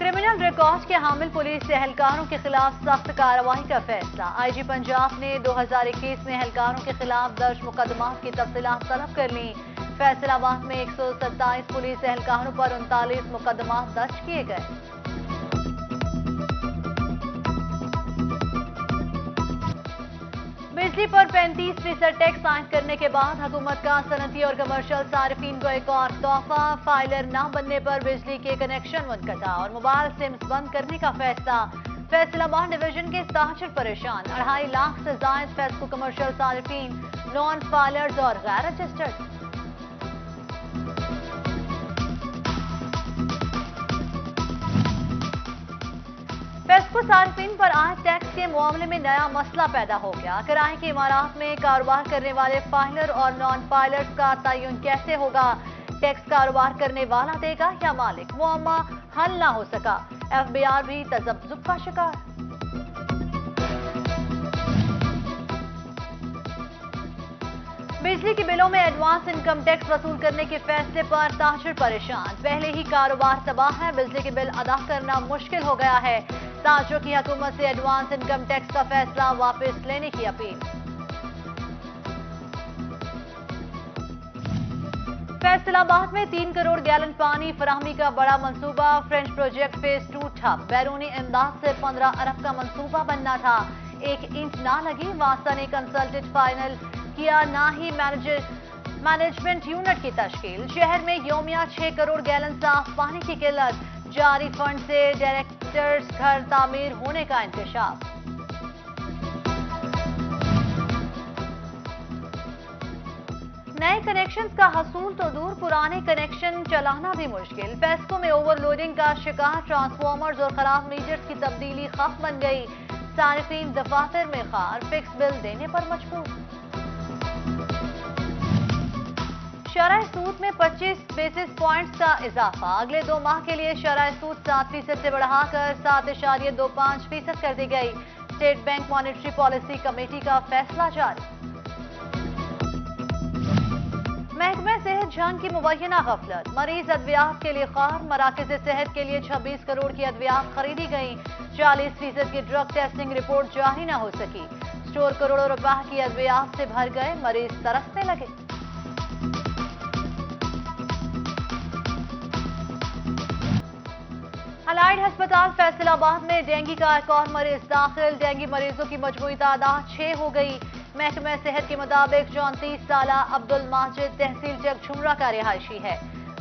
Criminal record کے حامل police اہلکاروں کے خلاف سخت کارروائی کا فیصلہ۔ آئی جی پنجاب نے 2021 میں اہلکاروں کے خلاف درج مقدمات کی تفصیلات طلب کر لیں۔ فیصل آباد میں 127 پولیس اہلکاروں پر 39 مقدمات درج کیے گئے۔ بجلی پر 35% ٹیکس عائد کرنے کے بعد حکومت کا صنعتی اور کمرشل صارفین کو ایک اور تحفہ۔ فائلر نہ بننے پر بجلی کے کنیکشن منقطع اور موبائل سمز بند کرنے کا فیصلہ۔ فیصل آباد ڈویژن کے تاجر پریشان، 2.5 لاکھ سے زائد فیسکو کمرشل صارفین نان فائلرز اور غیر رجسٹرڈ۔ فیسکو صارفین پر عائد ٹیکس کے معاملے میں نیا مسئلہ پیدا ہو گیا۔ کرائے کے عمارات میں کاروبار کرنے والے فائلر اور نان فائلرز کا تعین کیسے ہوگا؟ ٹیکس کاروبار کرنے والا دے گا یا مالک؟ معمہ حل نہ ہو سکا، ایف بی آر بھی تذبذب کا شکار۔ بجلی کے بلوں میں ایڈوانس انکم ٹیکس وصول کرنے کے فیصلے پر تاجر پریشان، پہلے ہی کاروبار تباہ ہے، بجلی کے بل ادا کرنا مشکل ہو گیا ہے۔ تاجروں کی حکومت سے ایڈوانس انکم ٹیکس کا فیصلہ واپس لینے کی اپیل۔ فیصل آباد میں 3 کروڑ گیلن پانی فراہمی کا بڑا منصوبہ، فرنچ پروجیکٹ فیز 2 ٹھپ۔ بیرونی امداد سے 15 ارب کا منصوبہ بننا تھا، 1 انچ نہ لگی۔ واسطہ نے کنسلٹنٹ فائنل کیا، نہ ہی مینجمنٹ یونٹ کی تشکیل۔ شہر میں یومیہ 6 کروڑ گیلن صاف پانی کی قلت، جاری فنڈ سے ڈائریکٹرز گھر تعمیر ہونے کا انکشاف۔ نئے کنیکشنز کا حصول تو دور، پرانے کنیکشن چلانا بھی مشکل۔ فیسکو میں اوور لوڈنگ کا شکار، ٹرانسفارمرز اور خراب میٹرز کی تبدیلی خف بن گئی۔ صارفین دفاتر میں خار، فکس بل دینے پر مجبور۔ شرح سود میں 25 بیسس پوائنٹس کا اضافہ، اگلے 2 ماہ کے لیے شرح سود 7% سے بڑھا کر 7.25% کر دی گئی۔ State bank monetary policy committee کا فیصلہ جاری۔ محکمہ صحت جھنگ کی مبینہ غفلت، مریض ادویات کے لیے خار، مراکز صحت کے لیے 26 کروڑ کی ادویات خریدی گئیں، 40% کی ڈرگ ٹیسٹنگ رپورٹ جاری نہ ہو سکی۔ اسٹور کروڑوں روپے کی ادویات سے بھر گئے، مریض ترسنے لگے۔ الائڈ ہسپتال فیصل آباد میں ڈینگی کا ایک اور مریض داخل، ڈینگی مریضوں کی مجموعی تعداد 6 ہو گئی۔ محکمہ صحت کے مطابق 34 سالہ عبد الماجد تحصیل چک جھمرہ کا رہائشی ہے۔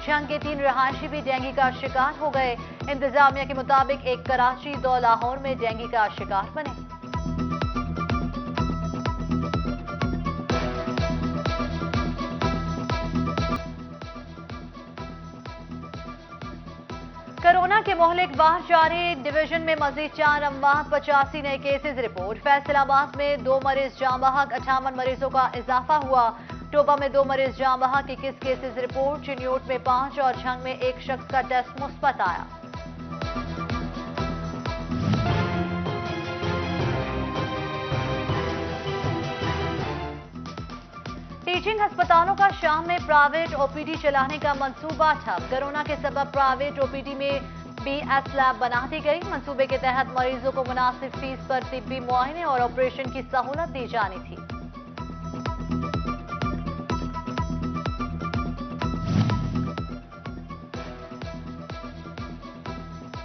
جھنگ کے 3 رہائشی بھی ڈینگی کا شکار ہو گئے۔ انتظامیہ کے مطابق 1 کراچی، 2 لاہور میں ڈینگی کا شکار بنے۔ کورونا کے مہلک بار جاری، ڈویژن میں مزید 4 اموات، 85 نئے کیسز رپورٹ۔ فیصل آباد میں 2 مریض جاں بحق، 58 مریضوں کا اضافہ ہوا۔ ٹوبہ میں 2 مریض جاں بحق، 21 کیسز رپورٹ۔ چنیوٹ میں 5 اور جھنگ میں 1 شخص کا ٹیسٹ مثبت آیا۔ ٹیچنگ ہسپتالوں کا شام میں پرائیویٹ او پی ڈی چلانے کا منصوبہ ٹھپ، کورونا کے سبب پرائیویٹ او پی ڈی میں بی ایس لیب بنا دی گئی۔ منصوبے کے تحت مریضوں کو مناسب فیس پر طبی معائنے اور آپریشن کی سہولت دی جانی تھی۔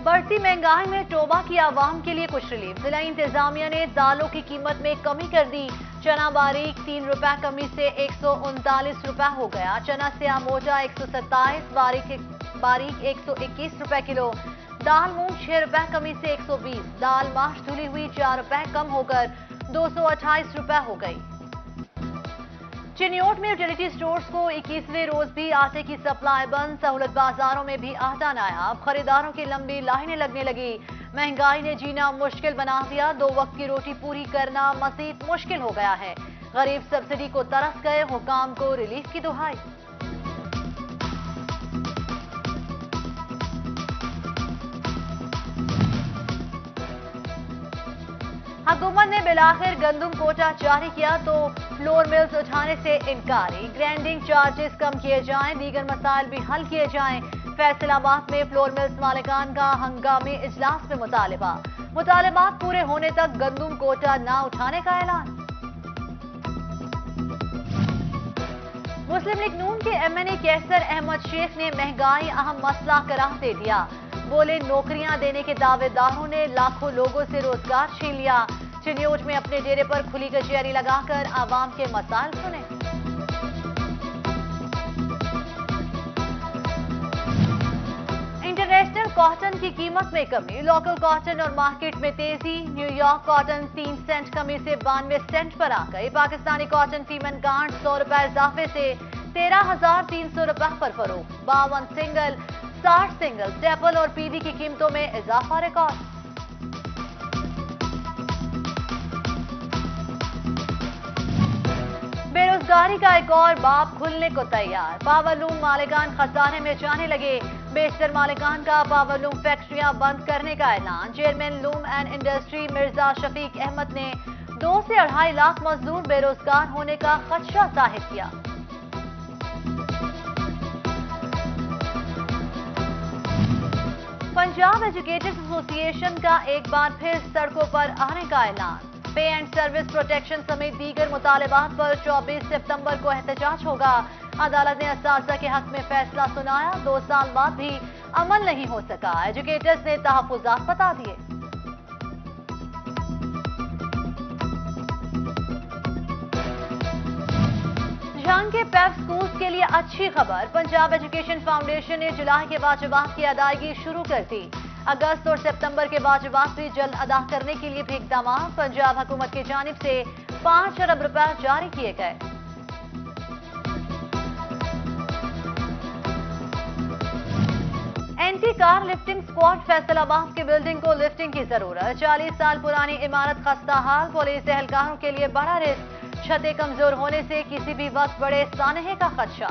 بڑھتی مہنگائی میں ٹوبہ کی عوام کے لیے کچھ ریلیف، ضلع انتظامیہ نے دالوں کی قیمت میں کمی کر دی۔ چنا باریک 3 روپے کمی سے 139 روپے ہو گیا، چنا سیاہ موٹا 127، باریک 121 روپے کلو۔ دال مونگ 6 روپے کمی سے 120، دال ماش دھلی ہوئی 4 روپے کم ہو کر 228 روپے ہو گئی۔ چنیوٹ میں یوٹیلیٹی سٹورز کو 21ویں روز بھی آٹے کی سپلائی بند، سہولت بازاروں میں بھی آٹا نایاب، خریداروں کی لمبی لائنیں لگنے لگی۔ مہنگائی نے جینا مشکل بنا دیا، 2 وقت کی روٹی پوری کرنا مزید مشکل ہو گیا ہے۔ غریب سبسڈی کو ترس گئے، حکام کو ریلیف کی دہائی۔ حکومت نے بالآخر گندم کوٹا جاری کیا تو فلور ملز اٹھانے سے انکاری، گرینڈنگ چارجز کم کیے جائیں، دیگر مسائل بھی حل کیے جائیں۔ फैसलाबाद में फ्लोर मिल्स मालिकान का हंगामी इजलास में मुतालिबात पूरे होने तक गंदुम कोटा न उठाने का ऐलान। मुस्लिम लीग नून के एमएनए कैसर अहमद शेख ने महंगाई अहम मसला करार दे दिया। बोले नौकरियां देने के दावेदारों ने लाखों लोगों से रोजगार छीन लिया। चिन्योट में अपने डेरे पर खुली कचहरी लगाकर आवाम के मसाइल सुने। इंटरनेशनल कॉटन की कीमत में कमी, लोकल कॉटन और मार्केट में तेजी। न्यूयॉर्क कॉटन 3 सेंट कमी से 92 सेंट पर आ गई। पाकिस्तानी कॉटन फीमन गांठ 100 रुपए इजाफे से 13,300 रुपए पर फरोख्त। 52 सिंगल, 60 सिंगल, स्टेपल और पीवी की कीमतों में इजाफा रिकॉर्ड। बेरोजगारी का एक और बाब खुलने को तैयार। पावरलूम मालिकान खसारे में जाने लगे। बेशतर मालिकान का पावरलूम फैक्ट्रियां बंद करने का ऐलान। Chairman loom and industry Mirza Shafiq Ahmed ने 2 से 2.5 लाख मजदूर बेरोजगार होने का खदशा जाहिर किया। पंजाब एजुकेटर्स एसोसिएशन का एक बार फिर सड़कों पर आने का ऐलान। पे एंड सर्विस प्रोटेक्शन समेत दीगर मुतालिबात पर 24 सितंबर को एहतजाज होगा। अदालत ने असातिज़ा के हक में फैसला सुनाया। 2 साल बाद भी अमल नहीं हो सका। एजुकेटर्स ने तहफ़्फ़ुज़ात बता दिए। झंग के पेप स्कूल्स के लिए अच्छी खबर। पंजाब एजुकेशन फाउंडेशन ने जुलाई के वाजिबात की अदायगी शुरू कर दी। अगस्त और सितंबर के वाजिबात भी जल्द अदा करने के लिए भी इक़दाम पंजाब हुकूमत की जानिब से 5 अरब रुपए जारी किए गए। Anti car lifting squad Faisalabad की बिल्डिंग को लिफ्टिंग की जरूरत। 40 साल पुरानी इमारत खस्ता हाल। पुलिस एहलकारों के लिए बड़ा रिस्क। छतें कमजोर होने से किसी भी वक्त बड़े सानहे का खदशा।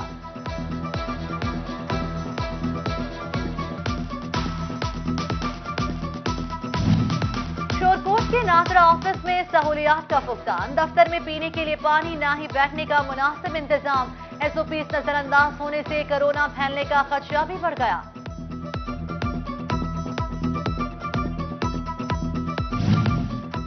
शोरकोट के नादरा ऑफिस में सहूलियात का फुकदान। दफ्तर में पीने के लिए पानी, ना ही बैठने का मुनासिब इंतजाम। एसओपी नजरअंदाज होने से कोरोना फैलने का खदशा भी बढ़ गया।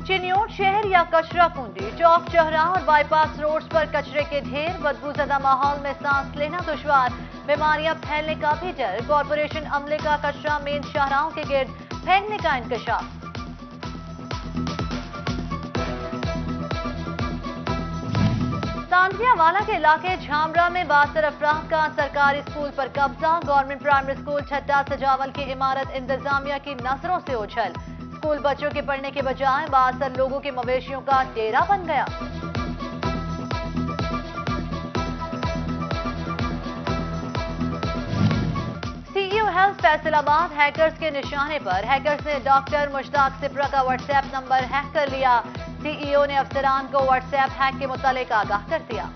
चिन्योट शहर या कचरा कुंडी, चौक चौराहा और बाईपास रोड्स पर कचरे के ढेर। बदबूजदा माहौल में सांस लेना दुश्वार। बीमारियां फैलने का भी डर। कॉरपोरेशन अमले का कचरा मेन शाहराहों के गिर्द फेंकने का इंकशाफ। तांदियावाला के इलाके झामरा में 72 अफराद का सरकारी स्कूल पर कब्जा। गवर्नमेंट प्राइमरी स्कूल छट्टा सजावल की इमारत इंतजामिया की नजरों से ओझल। स्कूल बच्चों के पढ़ने के बजाय 72 लोगों के मवेशियों का डेरा बन गया। सीईओ हेल्थ फैसलाबाद हैकर्स के निशाने पर। हैकर्स ने डॉक्टर मुश्ताक सिप्रा का व्हाट्सएप नंबर हैक कर लिया। सीईओ ने अफसरान को व्हाट्सएप हैक के मुतालिक आगाह कर दिया।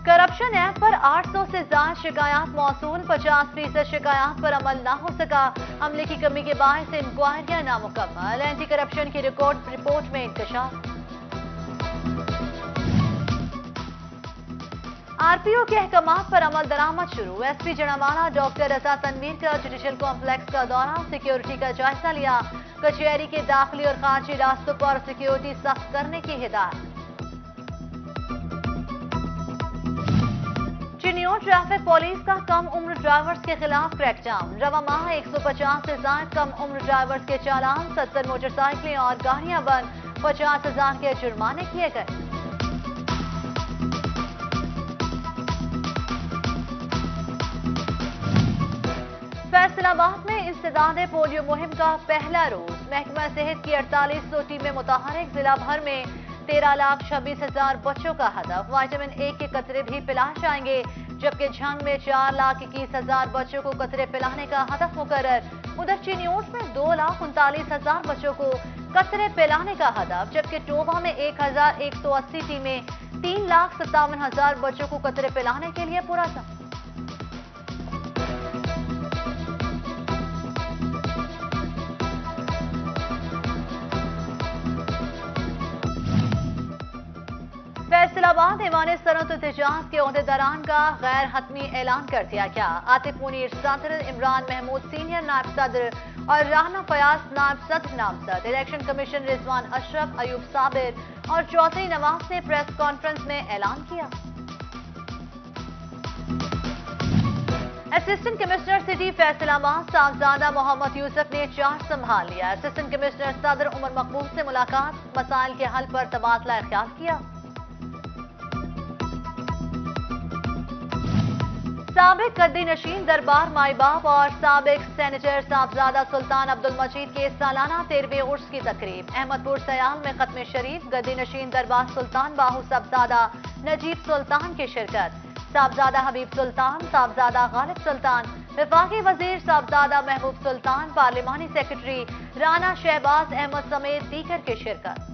करप्शन ऐप पर 800 से ज्यादा शिकायत मौसूल। 50% शिकायत पर अमल न हो सका। अमले की कमी के बायस इंक्वायरियां नामुकम्मल। एंटी करप्शन की रिपोर्ट में इंकशाफ। आरपीओ के अहकामात पर अमल दरामद शुरू। एसपी जनावाला डॉक्टर रजा तनवीर का जुडिशल कॉम्प्लेक्स का दौरा। सिक्योरिटी का जायजा लिया। कचहरी के दाखिली और खारजी रास्तों पर सिक्योरिटी सख्त करने की हिदायत। चिन्योट ट्रैफिक पुलिस का कम उम्र ड्राइवर्स के खिलाफ क्रैकडाउन। रवा माह 150 से ज्यादा कम उम्र ड्राइवर्स के चालान। 70 मोटरसाइकिलें और गाड़ियां बंद। 50,000 के जुर्माने किए गए। फैसलाबाद में इस्तेदाद पोलियो मुहिम का पहला रोज। महकमा सेहत की 4800 टीमें मुतहरिक। जिला भर में 13,26,000 बच्चों का हदफ। विटामिन ए के कतरे भी पिलाए जाएंगे। जबकि झंग में 4,21,000 बच्चों को कतरे पिलाने का हदफ मुकर्रर। उधर चिन्योट में 2,39,000 बच्चों को कतरे पिलाने का हदफ। जबकि टोबा में 1,180 टीमें 3,57,000 बच्चों को कतरे पिलाने के लिए पुरअज़म। फैसलाबाद ऐवान सनअत इत्तेजाज के ओहदेदारान का गैर हतमी ऐलान कर दिया गया। आतिफ मुनीर सदर, इमरान महमूद सीनियर नायब सदर और राना फयाज नायब सदर नामजद। इलेक्शन कमीशन रिजवान अशरफ, अयूब साबिर और चौधरी नवाज ने प्रेस कॉन्फ्रेंस में ऐलान किया। Assistant commissioner city Faisalabad Sahibzada Muhammad Yusuf ने चार्ज संभाल लिया। असिस्टेंट कमिश्नर सदर उमर मकबूल से मुलाकात, मसाइल के हल पर तबादला ख्याल किया। साबिक गद्दी नशीन दरबार माई बाप और साबिक सेनेटर साहबजादा सुल्तान अब्दुल मजीद के सालाना 13वें उर्स की तकरीब। अहमदपुर सयाल में खत्म शरीफ, गद्दी नशीन दरबार सुल्तान बाहू साहबजादा नजीब सुल्तान की शिरकत। साहबजादा हबीब सुल्तान, साहबजादा गालिब सुल्तान, वफाकी वजीर साहबजादा महबूब सुल्तान, पार्लिमानी सेक्रेटरी राना शहबाज अहमद समेत दीगर की शिरकत।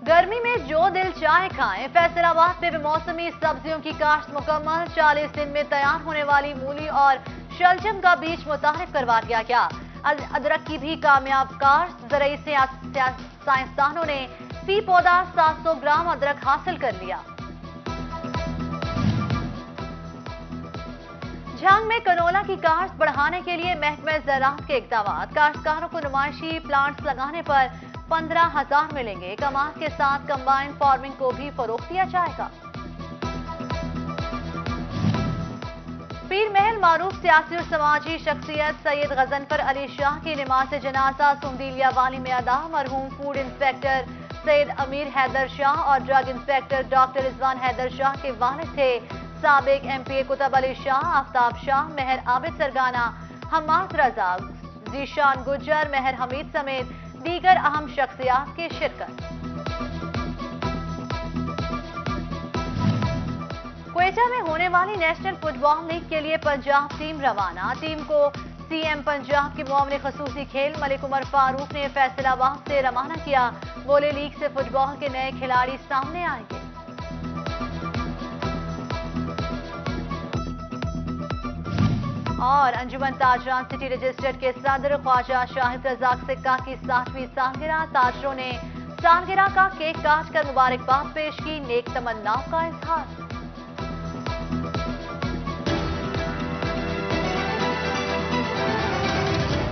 गर्मी में जो दिल चाहे खाएं, फैसलाबाद में मौसमी सब्जियों की काश्त मुकम्मल। 40 दिन में तैयार होने वाली मूली और शलजम का बीज मुतारिफ करवा दिया गया। अदरक की भी कामयाब काश्त, ज़रूरी साइंसदानों ने फी पौधा 700 ग्राम अदरक हासिल कर लिया। झांग में कनोला की काश्त बढ़ाने के लिए महकमे ज़राअत के इक़दामात। काश्तकारों को नुमाइशी प्लांट्स लगाने पर 15,000 मिलेंगे। कमाल के साथ कंबाइंड फार्मिंग को भी फरोग दिया जाएगा। पीर महल मारूफ सियासी और समाजी शख्सियत सैयद गजनफर अली शाह की नमाज जनाजा सुंदीलिया वाली में अदा। मरहूम फूड इंस्पेक्टर सैयद अमीर हैदर शाह और drug inspector doctor Rizwan Haider Shah के वालिद थे। साबिक एमपीए कुतुब अली शाह, आफ्ताब शाह, मेहर आबिद सरगाना, हमाद रजा, जीशान गुज्जर, मेहर हमीद समेत दीगर अहम शख्सियात की शिरकत। क्वेटा में होने वाली नेशनल फुटबॉल लीग के लिए पंजाब टीम रवाना। टीम को सीएम पंजाब के मुआवने खसूसी खेल मलिक उमर फारूक ने फैसलाबाद से रवाना किया। बोले लीग से फुटबॉल के नए खिलाड़ी सामने आएंगे। और अंजुमन ताजरान सिटी रजिस्टर्ड के सदर ख्वाजा शाहिद रजाक सिक्का की 60वीं सालगिरह। ताजरों ने सालगिरह का केक काट कर मुबारकबाद पेश की, नेक तमन्नाओं का इजहार।